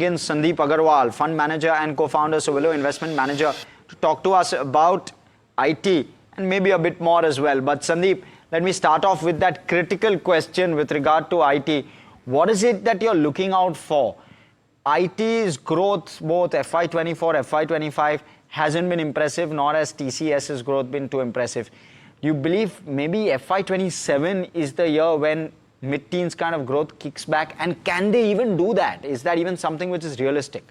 In Sandeep Agarwal, fund manager and co-founder, Sowilo Investment Manager, to talk to us about IT and maybe a bit more as well. But Sandeep, let me start off with that critical question with regard to IT. What is it that you're looking out for? IT's growth, both FY24, FY25, hasn't been impressive, nor has TCS's growth been too impressive. You believe maybe FY27 is the year when mid-teens kind of growth kicks back, and can they even do that? Is that even something which is realistic?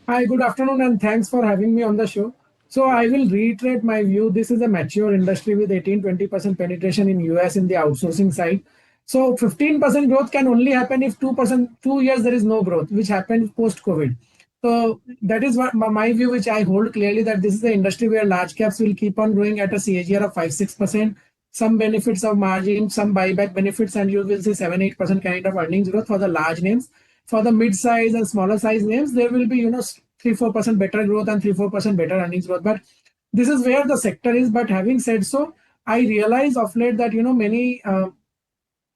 Hi, good afternoon, and thanks for having me on the show. So I will reiterate my view. This is a mature industry with 18-20% penetration in US in the outsourcing side. So 15% growth can only happen if 2 years there is no growth, which happened post-COVID. So that is what my view, which I hold clearly, that this is the industry where large caps will keep on growing at a CAGR of 5-6%. Some benefits of margin, some buyback benefits, and you will see 7-8% kind of earnings growth for the large names. For the mid-size and smaller size names, there will be 3-4% better growth and 3-4% better earnings growth. But this is where the sector is. But having said so, I realize of late that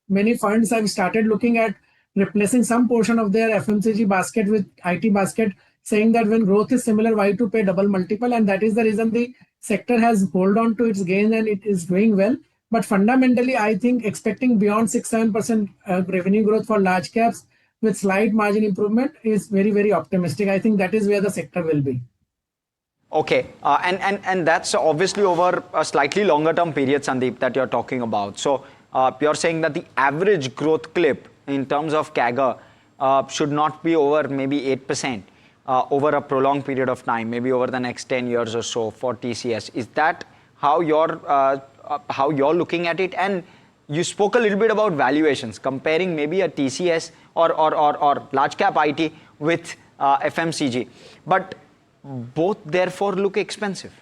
many funds have started looking at replacing some portion of their FMCG basket with IT basket, saying that when growth is similar, why to pay double multiple? And that is the reason the sector has hold on to its gain and it is doing well. But fundamentally, I think expecting beyond 6-7% revenue growth for large caps with slight margin improvement is very, very optimistic. I think that is where the sector will be. Okay, and that's obviously over a slightly longer term period, Sandeep, that you're talking about. So you're saying that the average growth clip in terms of CAGR should not be over maybe 8% over a prolonged period of time, maybe over the next 10 years or so for TCS. Is that how you're looking at it? And you spoke a little bit about valuations, comparing maybe a TCS or large cap IT with FMCG. But both therefore look expensive.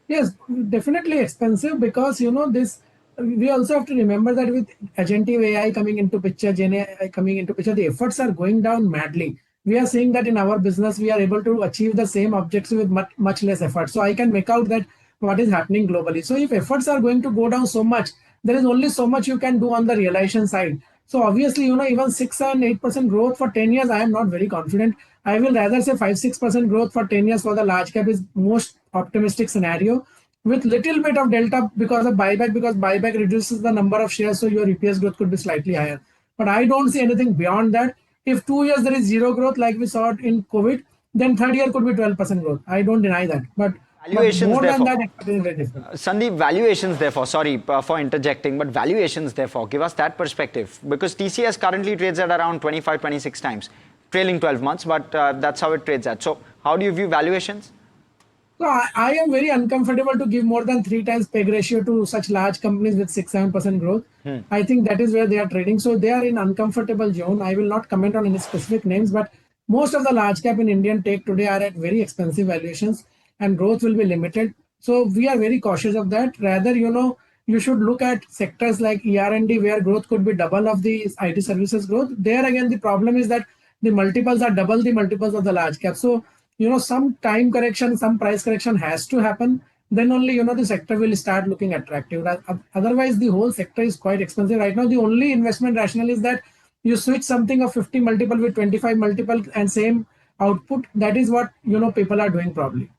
Yes, definitely expensive, because this. We also have to remember that with agentic AI coming into picture, Gen AI coming into picture, the efforts are going down madly. We are seeing that in our business, we are able to achieve the same objectives with much less effort. So I can make out that what is happening globally. So if efforts are going to go down so much, there is only so much you can do on the realization side. So obviously, even 6-8% growth for 10 years, I am not very confident. I will rather say 5-6% growth for 10 years for the large cap is most optimistic scenario, with little bit of delta because of buyback, because buyback reduces the number of shares, so your EPS growth could be slightly higher. But I don't see anything beyond that. If 2 years there is zero growth like we saw it in COVID, then third year could be 12% growth. I don't deny that. But more than that, it is very different. Sandeep, valuations therefore, sorry for interjecting, but valuations therefore, give us that perspective. Because TCS currently trades at around 25-26 times, trailing 12 months, but that's how it trades at. So how do you view valuations? So I am very uncomfortable to give more than 3 times PEG ratio to such large companies with 6-7% growth. I think that is where they are trading. So they are in uncomfortable zone. I will not comment on any specific names, but most of the large cap in Indian tech today are at very expensive valuations and growth will be limited. So we are very cautious of that. Rather, you should look at sectors like ER&D where growth could be double of the IT services growth. There again, the problem is that the multiples are double the multiples of the large cap. So some time correction, some price correction has to happen. Then only, the sector will start looking attractive. Otherwise, the whole sector is quite expensive. Right now, the only investment rationale is that you switch something of 50 multiple with 25 multiple and same output. That is what, people are doing probably.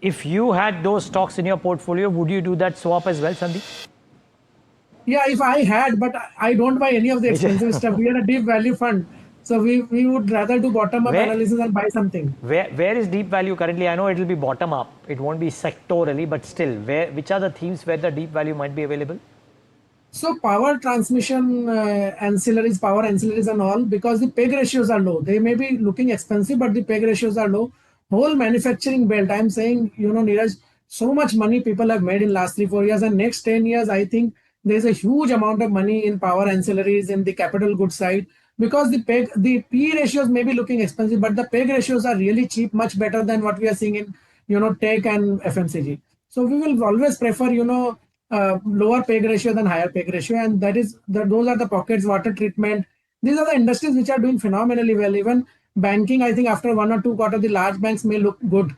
If you had those stocks in your portfolio, would you do that swap as well, Sandeep? Yeah, if I had, but I don't buy any of the expensive stuff. We are a deep value fund. So we would rather do bottom-up analysis and buy something. Where is deep value currently? I know it will be bottom-up. It won't be sectorally, but still, which are the themes where the deep value might be available? So power transmission ancillaries, power ancillaries and all, because the PEG ratios are low. They may be looking expensive, but the PEG ratios are low. Whole manufacturing belt, I'm saying, Neeraj, so much money people have made in last 3-4 years, and next 10 years, I think there's a huge amount of money in power ancillaries in the capital goods side. Because the P ratios may be looking expensive, but the PEG ratios are really cheap, much better than what we are seeing in, tech and FMCG. So we will always prefer, lower PEG ratio than higher PEG ratio. And those are the pockets, water treatment. These are the industries which are doing phenomenally well. Even banking, I think after 1 or 2 quarters, the large banks may look good.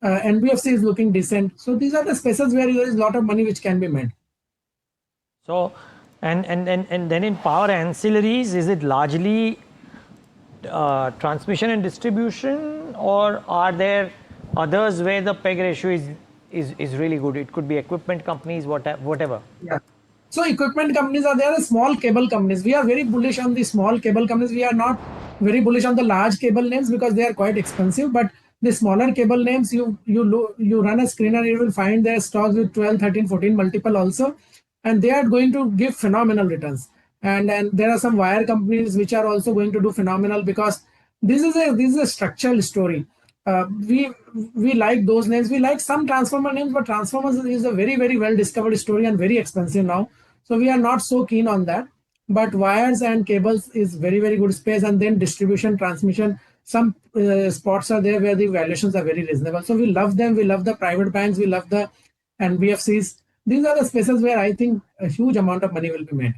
NBFC is looking decent. So these are the spaces where there is a lot of money which can be made. So, and then in power ancillaries, is it largely transmission and distribution, or are there others where the PEG ratio is really good? It could be equipment companies, whatever. Yeah. So equipment companies are there, small cable companies. We are very bullish on the small cable companies. We are not very bullish on the large cable names because they are quite expensive. But the smaller cable names, you run a screener, you will find their stocks with 12, 13, 14 multiple also, and they are going to give phenomenal returns. And there are some wire companies which are also going to do phenomenal because this is a structural story. We like those names. We like some transformer names, but transformers is a very well discovered story and very expensive now. So we are not so keen on that. But wires and cables is very good space, and then distribution, transmission. Some spots are there where the valuations are very reasonable. So we love them. We love the private banks. We love the NBFCs. These are the spaces where I think a huge amount of money will be made.